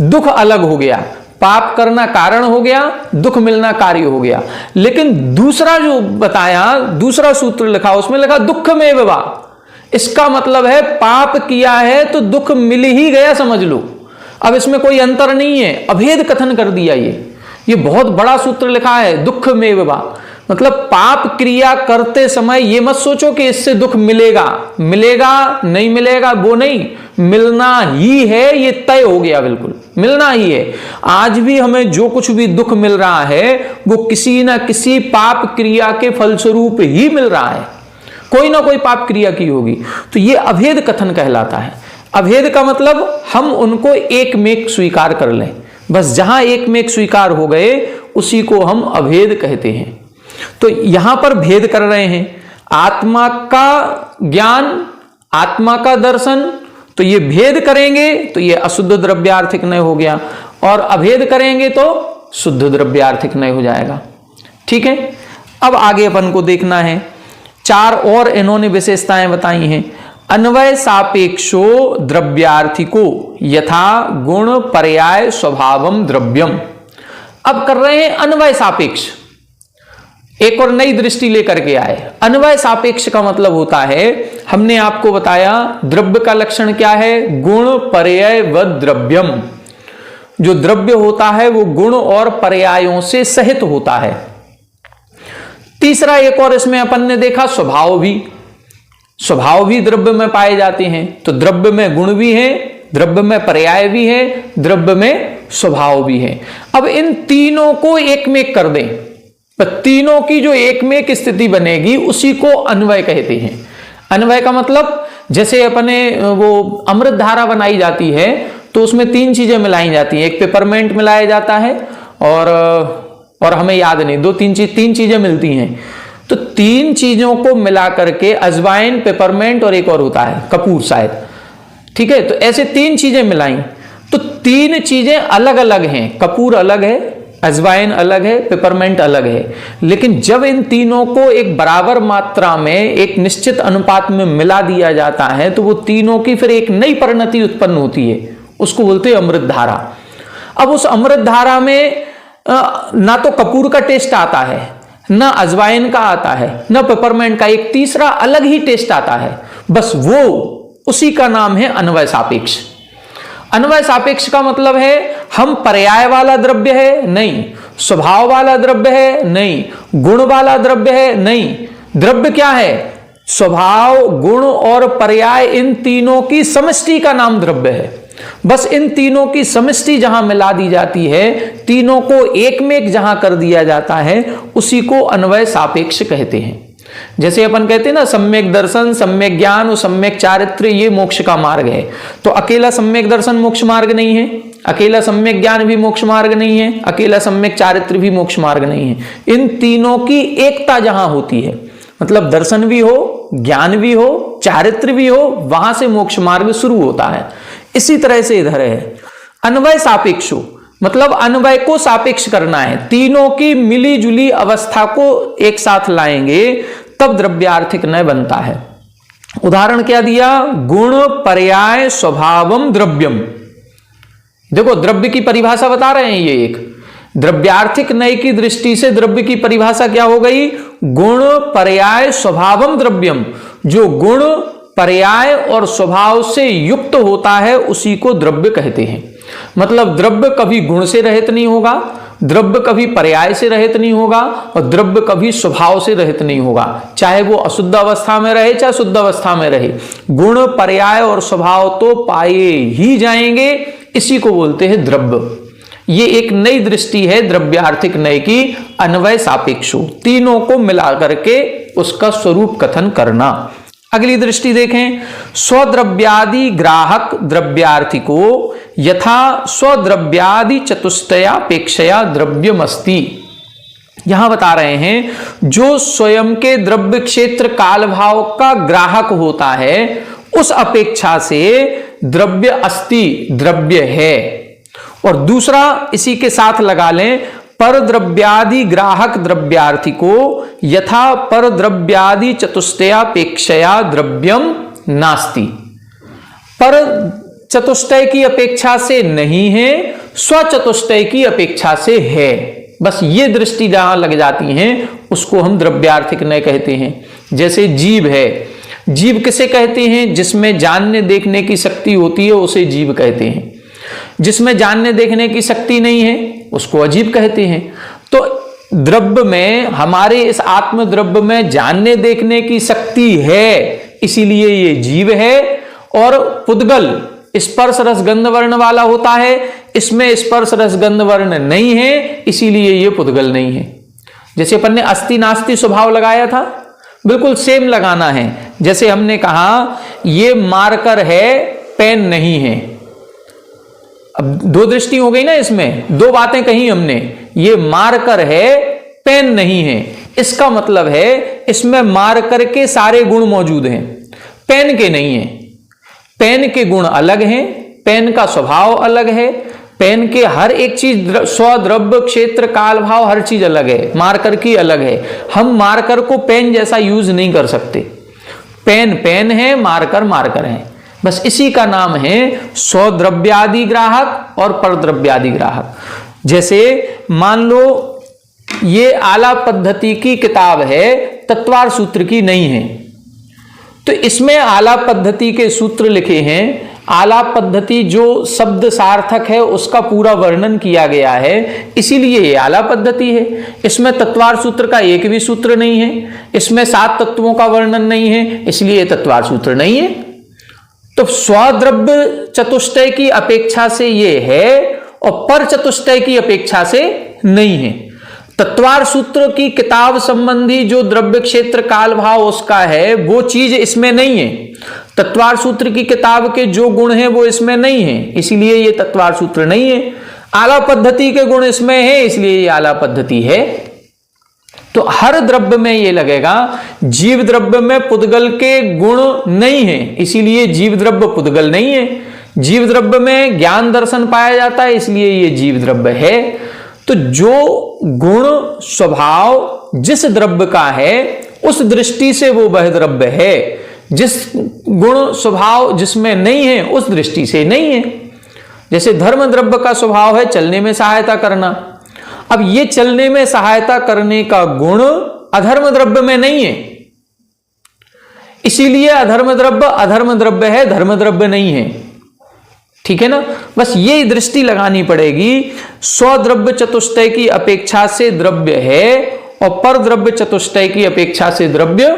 दुख अलग हो गया। पाप करना कारण हो गया, दुख मिलना कार्य हो गया। लेकिन दूसरा जो बताया, दूसरा सूत्र लिखा, उसमें लिखा दुख में विवाह। इसका मतलब है पाप किया है तो दुख मिल ही गया, समझ लो। अब इसमें कोई अंतर नहीं है, अभेद कथन कर दिया। ये बहुत बड़ा सूत्र लिखा है, दुख में विवाह। मतलब पाप क्रिया करते समय ये मत सोचो कि इससे दुख मिलेगा, नहीं मिलेगा, वो नहीं, मिलना ही है, ये तय हो गया, बिल्कुल मिलना ही है। आज भी हमें जो कुछ भी दुख मिल रहा है वो किसी ना किसी पाप क्रिया के फलस्वरूप ही मिल रहा है, कोई ना कोई पाप क्रिया की होगी। तो ये अभेद कथन कहलाता है। अभेद का मतलब हम उनको एक में एक स्वीकार कर लें, बस जहां एक में एक स्वीकार हो गए उसी को हम अभेद कहते हैं। तो यहां पर भेद कर रहे हैं, आत्मा का ज्ञान, आत्मा का दर्शन। तो ये भेद करेंगे तो ये अशुद्ध द्रव्यार्थिक नय हो गया, और अभेद करेंगे तो शुद्ध द्रव्यार्थिक नय हो जाएगा। ठीक है, अब आगे अपन को देखना है। 4 और इन्होंने विशेषताएं बताई हैं। अन्वय सापेक्षो द्रव्यार्थिको यथा गुण पर्याय स्वभावम द्रव्यम। अब कर रहे हैं अन्वय सापेक्ष, एक और नई दृष्टि लेकर के आए। अन्वय सापेक्ष का मतलब होता है, हमने आपको बताया द्रव्य का लक्षण क्या है, गुण पर्याय व द्रव्यम। जो द्रव्य होता है वो गुण और पर्यायों से सहित होता है। तीसरा एक और इसमें अपन ने देखा, स्वभाव भी द्रव्य में पाए जाते हैं। तो द्रव्य में गुण भी है, द्रव्य में पर्याय भी है, द्रव्य में स्वभाव भी है। अब इन तीनों को एक में एक कर दें, तो तीनों की जो एक में एक स्थिति बनेगी उसी को अन्वय कहते हैं। अन्वय का मतलब, जैसे अपने वो अमृत धारा बनाई जाती है तो उसमें 3 चीजें मिलाई जाती हैं। एक पेपरमेंट मिलाया जाता है और हमें याद नहीं, 3 चीजें मिलती हैं। तो 3 चीजों को मिला करके अजवाइन, पेपरमेंट और एक और होता है कपूर शायद, ठीक है। तो ऐसे 3 चीजें मिलाई, तो 3 चीजें अलग अलग हैं, कपूर अलग है, अजवाइन अलग है, पेपरमेंट अलग है। लेकिन जब इन तीनों को एक बराबर मात्रा में एक निश्चित अनुपात में मिला दिया जाता है तो वो तीनों की फिर एक नई परिणति उत्पन्न होती है, उसको बोलते हैं अमृत धारा। अब उस अमृत धारा में ना तो कपूर का टेस्ट आता है, ना अजवाइन का आता है, ना पेपरमेंट का, एक तीसरा अलग ही टेस्ट आता है। बस वो, उसी का नाम है अन्वय सापेक्ष। अन्वय सापेक्ष का मतलब है हम पर्याय वाला द्रव्य है नहीं, स्वभाव वाला द्रव्य है नहीं, गुण वाला द्रव्य है नहीं। द्रव्य क्या है? स्वभाव, गुण और पर्याय, इन तीनों की समष्टि का नाम द्रव्य है। बस इन तीनों की समष्टि जहां मिला दी जाती है, तीनों को एक में एक जहां कर दिया जाता है, उसी को अन्वय सापेक्ष कहते हैं। जैसे अपन कहते हैं ना, सम्यक दर्शन, सम्यक ज्ञान और सम्यक चारित्र ये मोक्ष का मार्ग है। तो अकेला सम्यक दर्शन मोक्ष मार्ग नहीं है, अकेला सम्यक ज्ञान भी मोक्ष मार्ग नहीं है, अकेला सम्यक चारित्र भी मोक्ष मार्ग नहीं है। इन तीनों की एकता जहां होती है, मतलब दर्शन भी हो, ज्ञान भी हो, चारित्र भी हो, वहां से मोक्ष मार्ग शुरू होता है। इसी तरह से इधर है अन्वय सापेक्षो, मतलब अन्वय को सापेक्ष करना है। तीनों की मिली जुली अवस्था को एक साथ लाएंगे तब द्रव्यार्थिक नय बनता है। उदाहरण क्या दिया? गुण पर्याय स्वभावम द्रव्यम। देखो द्रव्य की परिभाषा बता रहे हैं ये एक। द्रव्यार्थिक नय की दृष्टि से द्रव्य की परिभाषा क्या हो गई? गुण पर्याय स्वभावम द्रव्यम। जो गुण, पर्याय और स्वभाव से युक्त होता है उसी को द्रव्य कहते हैं। मतलब द्रव्य कभी गुण से रहित नहीं होगा, द्रव्य कभी पर्याय से रहित नहीं होगा, और द्रव्य कभी स्वभाव से रहित नहीं होगा। चाहे वो अशुद्ध अवस्था में रहे चाहे शुद्ध अवस्था में रहे, गुण, पर्याय और स्वभाव तो पाए ही जाएंगे। इसी को बोलते हैं द्रव्य। ये एक नई दृष्टि है द्रव्यार्थिक नय की, अन्वय सापेक्षो। तीनों को मिला करके उसका स्वरूप कथन करना। अगली दृष्टि देखें, स्वद्रव्यादि ग्राहक द्रव्यार्थिको यथा स्वद्रव्यादि चतुष्टयापेक्षया द्रव्यमस्ति। यहां बता रहे हैं जो स्वयं के द्रव्य क्षेत्र काल भाव का ग्राहक होता है उस अपेक्षा से द्रव्य अस्ति, द्रव्य है। और दूसरा इसी के साथ लगा लें, पर द्रव्यादि ग्राहक द्रव्यार्थिको यथा पर द्रव्यादि चतुष्टयापेक्षया द्रव्यम नास्ति। पर चतुष्टय की अपेक्षा से नहीं है, स्वचतुष्टय की अपेक्षा से है। बस ये दृष्टि जहां लग जाती है उसको हम द्रव्यार्थिक नय कहते हैं। जैसे जीव है, जीव किसे कहते हैं? जिसमें जानने देखने की शक्ति होती है उसे जीव कहते हैं। जिसमें जानने देखने की शक्ति नहीं है उसको अजीव कहते हैं। तो द्रव्य में, हमारे इस आत्म द्रव्य में जानने देखने की शक्ति है, इसीलिए ये जीव है। और पुद्गल स्पर्श रस गंध वर्ण वाला होता है, इसमें स्पर्श रस गंध वर्ण नहीं है, इसीलिए ये पुद्गल नहीं है। जैसे अपन ने अस्ति नास्ति स्वभाव लगाया था, बिल्कुल सेम लगाना है। जैसे हमने कहा ये मार्कर है, पेन नहीं है। अब दो दृष्टि हो गई ना, इसमें दो बातें कही हमने। ये मार्कर है, पेन नहीं है। इसका मतलब है इसमें मार्कर के सारे गुण मौजूद हैं, पेन के नहीं है। पेन के गुण अलग हैं, पेन का स्वभाव अलग है, पेन के हर एक चीज स्वद्रव्य क्षेत्र काल भाव हर चीज अलग है, मार्कर की अलग है। हम मार्कर को पेन जैसा यूज नहीं कर सकते। पेन पेन है, मार्कर मार्कर है। बस इसी का नाम है स्वद्रव्यादि ग्राहक और परद्रव्यादि ग्राहक। जैसे मान लो ये आलाप पद्धति की किताब है, तत्वार सूत्र की नहीं है, तो इसमें आलाप पद्धति के सूत्र लिखे हैं। आलाप पद्धति जो शब्द सार्थक है उसका पूरा वर्णन किया गया है, इसीलिए ये आलाप पद्धति है। इसमें तत्वार सूत्र का एक भी सूत्र नहीं है, इसमें 7 तत्वों का वर्णन नहीं है, इसलिए तत्वार सूत्र नहीं है। तो स्वद्रव्य चतुष्टय की अपेक्षा से ये है और पर चतुष्टय की अपेक्षा से नहीं है। तत्वार सूत्र की किताब संबंधी जो द्रव्य क्षेत्र काल भाव उसका है, वो चीज इसमें नहीं है। तत्वार सूत्र की किताब के जो गुण हैं वो इसमें नहीं है, इसलिए ये तत्वार सूत्र नहीं है। आलाप पद्धति के गुण इसमें है, इसलिए ये आलाप पद्धति है। तो हर द्रव्य में ये लगेगा। जीव द्रव्य में पुद्गल के गुण नहीं है, इसीलिए जीव द्रव्य पुद्गल नहीं है। जीव द्रव्य में ज्ञान दर्शन पाया जाता है, इसलिए ये जीव द्रव्य है। तो जो गुण स्वभाव जिस द्रव्य का है उस दृष्टि से वो वह द्रव्य है, जिस गुण स्वभाव जिसमें नहीं है उस दृष्टि से नहीं है। जैसे धर्म द्रव्य का स्वभाव है चलने में सहायता करना। अब ये चलने में सहायता करने का गुण अधर्म द्रव्य में नहीं है, इसीलिए अधर्म द्रव्य है, धर्म द्रव्य नहीं है। ठीक है ना? बस ये दृष्टि लगानी पड़ेगी। स्वद्रव्य चतुष्टय की अपेक्षा से द्रव्य है और पर द्रव्य चतुष्टय की अपेक्षा से द्रव्य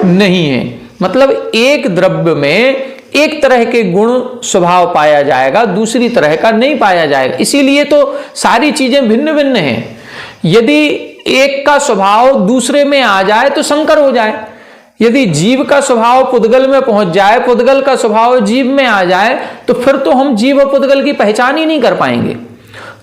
नहीं है। मतलब एक द्रव्य में एक तरह के गुण स्वभाव पाया जाएगा, दूसरी तरह का नहीं पाया जाएगा। इसीलिए तो सारी चीजें भिन्न भिन्न हैं। यदि एक का स्वभाव दूसरे में आ जाए तो संकर हो जाए। यदि जीव का स्वभाव पुद्गल में पहुंच जाए, पुद्गल का स्वभाव जीव में आ जाए, तो फिर तो हम जीव और पुद्गल की पहचान ही नहीं कर पाएंगे।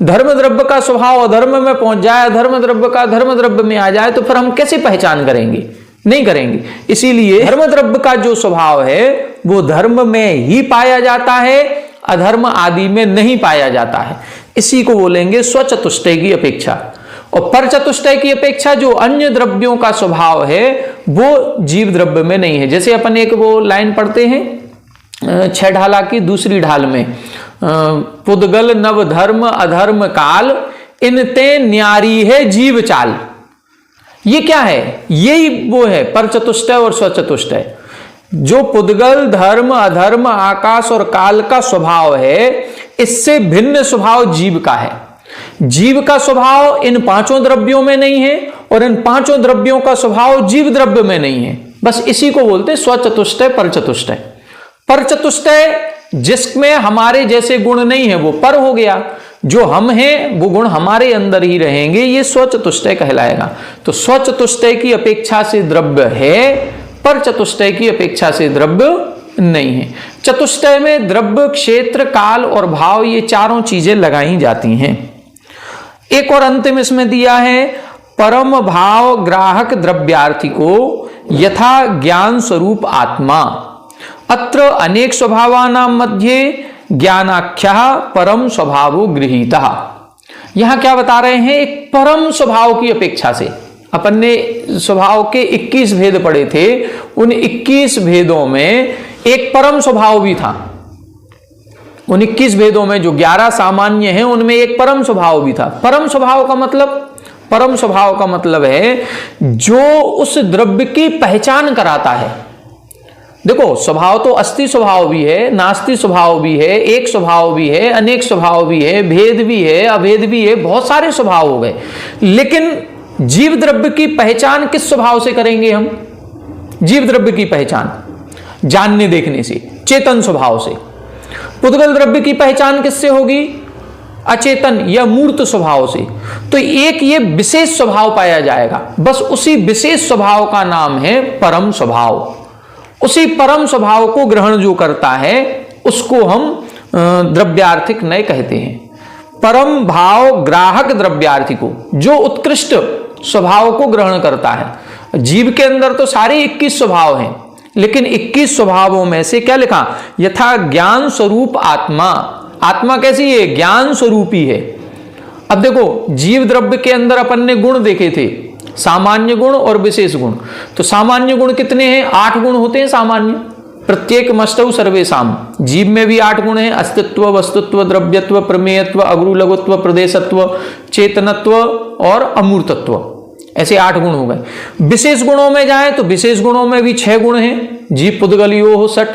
धर्म द्रव्य का स्वभाव अधर्म में पहुंच जाए, धर्म द्रव्य का धर्म द्रव्य में आ जाए, तो फिर हम कैसे पहचान करेंगे? नहीं करेंगे। इसीलिए धर्म द्रव्य का जो स्वभाव है वो धर्म में ही पाया जाता है, अधर्म आदि में नहीं पाया जाता है। इसी को बोलेंगे स्वचतुष्टय की अपेक्षा। और पर चतुष्टय की अपेक्षा जो अन्य द्रव्यों का स्वभाव है वो जीव द्रव्य में नहीं है। जैसे अपन एक वो लाइन पढ़ते हैं 6 ढाला की दूसरी ढाल में, पुद्गल नव धर्म अधर्म काल इनते न्यारी है जीव चाल। ये क्या है? यही वो है पर चतुष्टय और स्वचतुष्टय। जो पुद्गल धर्म अधर्म आकाश और काल का स्वभाव है, इससे भिन्न स्वभाव जीव का है। जीव का स्वभाव इन 5 द्रव्यों में नहीं है और इन 5 द्रव्यों का स्वभाव जीव द्रव्य में नहीं है। बस इसी को बोलते हैं स्वचतुष्टय पर चतुष्टय। पर चतुष्टय जिसमें हमारे जैसे गुण नहीं है वो पर हो गया, जो हम हैं वो गुण हमारे अंदर ही रहेंगे, ये स्वचतुष्टय कहलाएगा। तो स्वचतुष्टय की अपेक्षा से द्रव्य है, पर चतुष्टय की अपेक्षा से द्रव्य नहीं है। चतुष्टय में द्रव्य क्षेत्र काल और भाव ये चारों चीजें लगाई जाती हैं। एक और अंतिम इसमें दिया है, परम भाव ग्राहक द्रव्यार्थी को यथा ज्ञान स्वरूप आत्मा अत्र अनेक स्वभावानां मध्ये ज्ञानाख्यः परम स्वभावो गृहीतः। यहां क्या बता रहे हैं? एक परम स्वभाव की अपेक्षा से। अपन ने स्वभाव के 21 भेद पढ़े थे, उन 21 भेदों में एक परम स्वभाव भी था। उन 21 भेदों में जो 11 सामान्य हैं उनमें एक परम स्वभाव भी था। परम स्वभाव का मतलब है जो उस द्रव्य की पहचान कराता है। देखो, स्वभाव तो अस्थि स्वभाव भी है, नास्ति स्वभाव भी है, एक स्वभाव भी है, अनेक स्वभाव भी है, भेद भी है, अभेद भी है, बहुत सारे स्वभाव हो गए। लेकिन जीव द्रव्य की पहचान किस स्वभाव से करेंगे हम? जीव द्रव्य की पहचान जानने देखने से, चेतन स्वभाव से। पुद्गल द्रव्य की पहचान किससे होगी? अचेतन या मूर्त स्वभाव से। तो एक ये विशेष स्वभाव पाया जाएगा, बस उसी विशेष स्वभाव का नाम है परम स्वभाव। उसी परम स्वभाव को ग्रहण जो करता है उसको हम द्रव्यार्थिक नय कहते हैं। परम भाव ग्राहक द्रव्यार्थी को, जो उत्कृष्ट स्वभाव को ग्रहण करता है। जीव के अंदर तो सारे 21 स्वभाव हैं, लेकिन 21 स्वभावों में से क्या लिखा? यथा ज्ञान स्वरूप आत्मा। आत्मा कैसी है? ज्ञान स्वरूपी है। अब देखो, जीव द्रव्य के अंदर अपन ने गुण देखे थे, सामान्य गुण और विशेष गुण। तो सामान्य गुण कितने हैं? 8 गुण होते हैं सामान्य। प्रत्येक मस्तौ सर्वेशाम। जीव में भी 8 गुण हैं: अस्तित्व, वस्तुत्व, द्रव्यत्व, प्रमेयत्व, अग्रु लघुत्व, प्रदेशत्व, चेतनत्व और अमूर्तत्व। ऐसे 8 गुण हो गए। विशेष गुणों में जाए तो विशेष गुणों में भी 6 गुण हैं: जीव पुद्गलियो षट,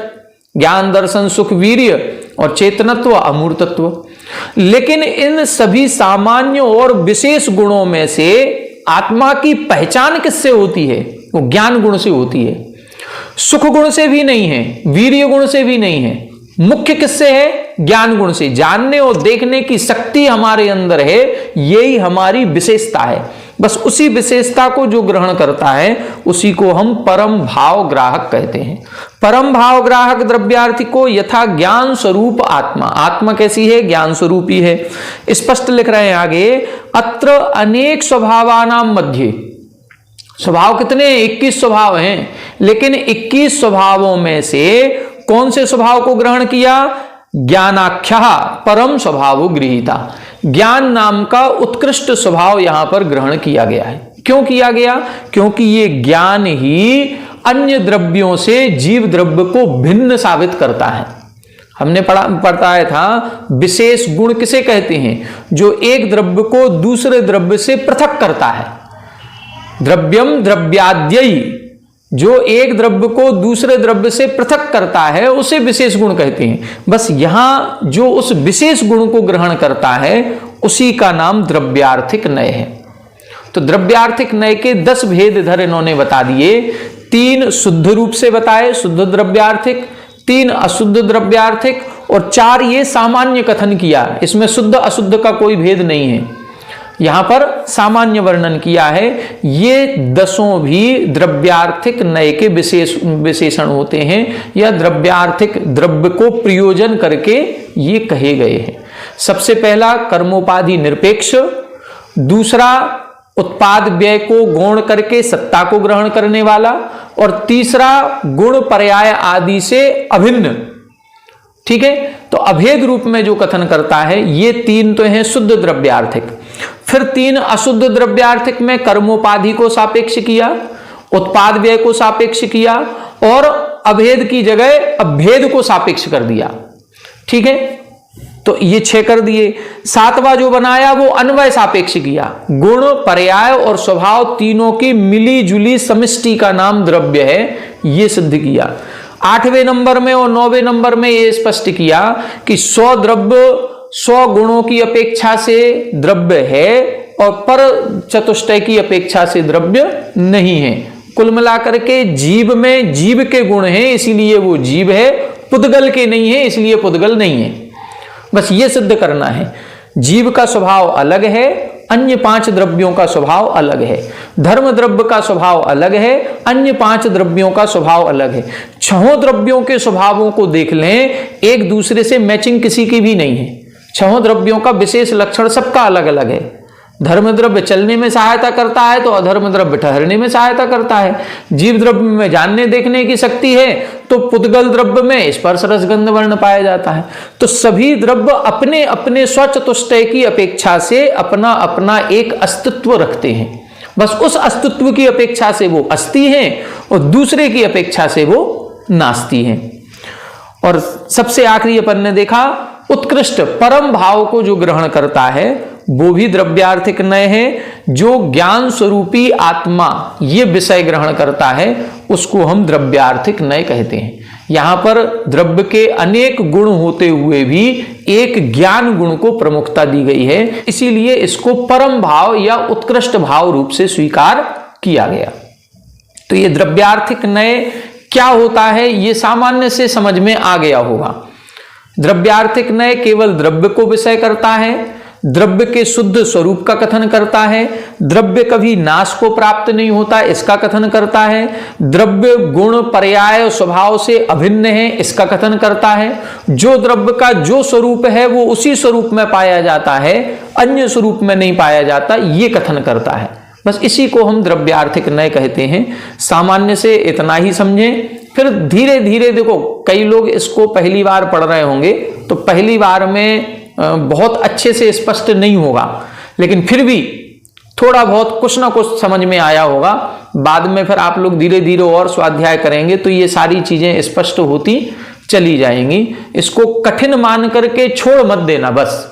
ज्ञान दर्शन सुख वीर्य और चेतनत्व अमूर्तत्व। लेकिन इन सभी सामान्य और विशेष गुणों में से आत्मा की पहचान किससे होती है? वो ज्ञान गुण से होती है। सुख गुण से भी नहीं है, वीर्य गुण से भी नहीं है। मुख्य किससे है? ज्ञान गुण से। जानने और देखने की शक्ति हमारे अंदर है, यही हमारी विशेषता है। बस उसी विशेषता को जो ग्रहण करता है उसी को हम परम भाव ग्राहक कहते हैं। परम भाव ग्राहक द्रव्यार्थी को यथा ज्ञान स्वरूप आत्मा। आत्मा कैसी है? ज्ञान स्वरूपी है। स्पष्ट लिख रहे हैं आगे, अत्र अनेक स्वभावानाम मध्य। स्वभाव कितने? 21 स्वभाव हैं, लेकिन 21 स्वभावों में से कौन से स्वभाव को ग्रहण किया? ज्ञानाख्या परम स्वभाव गृहीता। ज्ञान नाम का उत्कृष्ट स्वभाव यहां पर ग्रहण किया गया है। क्यों किया गया? क्योंकि ये ज्ञान ही अन्य द्रव्यों से जीव द्रव्य को भिन्न साबित करता है। हमने पढ़ाया था विशेष गुण किसे कहते हैं? जो एक द्रव्य को दूसरे द्रव्य से पृथक करता है। द्रव्यम द्रव्याद्ययी, जो एक द्रव्य को दूसरे द्रव्य से पृथक करता है उसे विशेष गुण कहते हैं। बस यहां जो उस विशेष गुण को ग्रहण करता है उसी का नाम द्रव्यार्थिक नय है। तो द्रव्यार्थिक नय के 10 भेद इधर इन्होंने बता दिए। 3 शुद्ध रूप से बताए, शुद्ध द्रव्यार्थिक, 3 अशुद्ध द्रव्यार्थिक और 4 ये सामान्य कथन किया। इसमें शुद्ध अशुद्ध का कोई भेद नहीं है, यहां पर सामान्य वर्णन किया है। ये 10 भी द्रव्यार्थिक नय के विशेषण होते हैं, या द्रव्यार्थिक द्रव्य को प्रयोजन करके ये कहे गए हैं। सबसे पहला कर्मोपाधि निरपेक्ष, दूसरा उत्पाद व्यय को गौण करके सत्ता को ग्रहण करने वाला, और तीसरा गुण पर्याय आदि से अभिन्न। ठीक है, तो अभेद रूप में जो कथन करता है, ये 3 तो हैं शुद्ध द्रव्यार्थिक। फिर 3 अशुद्ध द्रव्यार्थिक में कर्मोपाधि को सापेक्ष किया, उत्पाद व्यय को सापेक्ष किया और अभेद की जगह अभेद को सापेक्ष कर दिया। ठीक है, तो ये 6 कर दिए। 7वां जो बनाया वो अन्वय सापेक्ष किया। गुण, पर्याय और स्वभाव तीनों की मिली जुली समष्टि का नाम द्रव्य है, ये सिद्ध किया। 8वें नंबर में और 9वें नंबर में ये स्पष्ट किया कि 100 द्रव्य 100 गुणों की अपेक्षा से द्रव्य है और पर चतुष्टय की अपेक्षा से द्रव्य नहीं है। कुल मिलाकर के जीव में जीव के गुण हैं इसीलिए वो जीव है, पुद्गल के नहीं है इसलिए पुद्गल नहीं है। बस ये सिद्ध करना है। जीव का स्वभाव अलग है, अन्य 5 द्रव्यों का स्वभाव अलग है। धर्म द्रव्य का स्वभाव अलग है, अन्य 5 द्रव्यों का स्वभाव अलग है। 6 द्रव्यों के स्वभावों को देख लें, एक दूसरे से मैचिंग किसी की भी नहीं है। 6 द्रव्यों का विशेष लक्षण सबका अलग अलग है। धर्म द्रव्य चलने में सहायता करता है तो अधर्म द्रव्य ठहरने में सहायता करता है। जीव द्रव्य में जानने देखने की शक्ति है तो पुद्गल द्रव्य में स्पर्श रस गंध वर्ण पाया जाता है। तो सभी द्रव्य अपने अपने स्वचतुष्टय की अपेक्षा से अपना अपना एक अस्तित्व रखते हैं। बस उस अस्तित्व की अपेक्षा से वो अस्ति हैं और दूसरे की अपेक्षा से वो नास्ति हैं। और सबसे आखिरी अपन ने देखा उत्कृष्ट परम भाव को जो ग्रहण करता है वो भी द्रव्यार्थिक नय है। जो ज्ञान स्वरूपी आत्मा ये विषय ग्रहण करता है उसको हम द्रव्यार्थिक नय कहते हैं। यहां पर द्रव्य के अनेक गुण होते हुए भी एक ज्ञान गुण को प्रमुखता दी गई है, इसीलिए इसको परम भाव या उत्कृष्ट भाव रूप से स्वीकार किया गया। तो ये द्रव्यार्थिक नय क्या होता है ये सामान्य से समझ में आ गया होगा। द्रव्यार्थिक नय केवल द्रव्य को विषय करता है, द्रव्य के शुद्ध स्वरूप का कथन करता है, द्रव्य कभी नाश को प्राप्त नहीं होता इसका कथन करता है, द्रव्य गुण पर्याय स्वभाव से अभिन्न है इसका कथन करता है, जो द्रव्य का जो स्वरूप है वो उसी स्वरूप में पाया जाता है, अन्य स्वरूप में नहीं पाया जाता, ये कथन करता है। बस इसी को हम द्रव्यार्थिक नय कहते हैं। सामान्य से इतना ही समझें, फिर धीरे धीरे देखो कई लोग इसको पहली बार पढ़ रहे होंगे तो पहली बार में बहुत अच्छे से स्पष्ट नहीं होगा, लेकिन फिर भी थोड़ा बहुत कुछ ना कुछ समझ में आया होगा। बाद में फिर आप लोग धीरे धीरे और स्वाध्याय करेंगे तो ये सारी चीजें स्पष्ट होती चली जाएंगी। इसको कठिन मान करके छोड़ मत देना। बस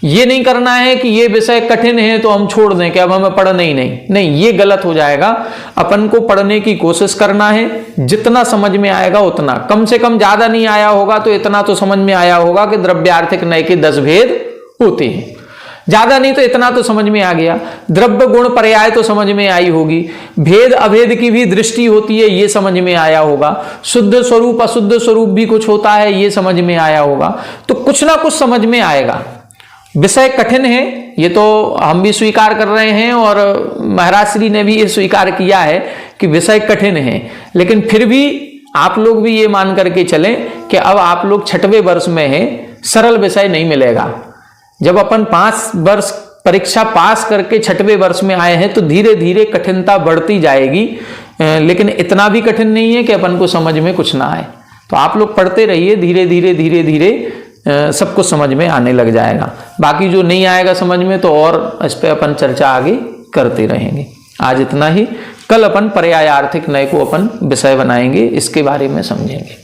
ये नहीं करना है कि ये विषय कठिन है तो हम छोड़ दें कि अब हमें पढ़ना ही नहीं, ये गलत हो जाएगा। अपन को पढ़ने की कोशिश करना है, जितना समझ में आएगा उतना, कम से कम ज्यादा नहीं आया होगा तो इतना तो समझ में आया होगा कि द्रव्यार्थिक नय के 10 भेद होते हैं, ज्यादा नहीं तो इतना तो समझ में आ गया। द्रव्य गुण पर्याय तो समझ में आई होगी, भेद अभेद की भी दृष्टि होती है ये समझ में आया होगा, शुद्ध स्वरूप अशुद्ध स्वरूप भी कुछ होता है ये समझ में आया होगा। तो कुछ ना कुछ समझ में आएगा। विषय कठिन है ये तो हम भी स्वीकार कर रहे हैं और महाराज श्री ने भी ये स्वीकार किया है कि विषय कठिन है, लेकिन फिर भी आप लोग भी ये मान करके चलें कि अब आप लोग 6वें वर्ष में हैं, सरल विषय नहीं मिलेगा। जब अपन 5 वर्ष परीक्षा पास करके 6वें वर्ष में आए हैं तो धीरे धीरे कठिनता बढ़ती जाएगी, लेकिन इतना भी कठिन नहीं है कि अपन को समझ में कुछ ना आए। तो आप लोग पढ़ते रहिए, धीरे धीरे धीरे धीरे सब कुछ समझ में आने लग जाएगा। बाकी जो नहीं आएगा समझ में तो और इस पे अपन चर्चा आगे करते रहेंगे। आज इतना ही, कल अपन पर्यायार्थिक नय को अपन विषय बनाएंगे, इसके बारे में समझेंगे।